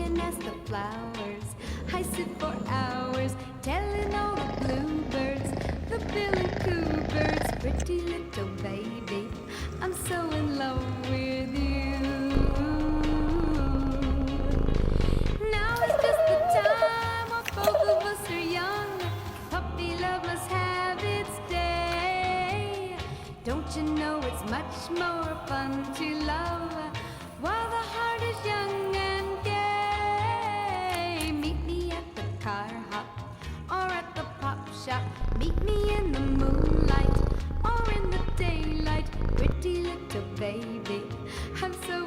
blooming as the flowers. I sit for hours telling all the bluebirds, the bill and coo birds, pretty little baby, I'm so in love with you. Now is just the time when both of us are young. Puppy love must have its day. Don't you know it's much more fun to love while the heart is young and gay? Meet me at the car hop or at the pop shop. Meet me in the moonlight or in the daylight. Pretty little baby, I'm so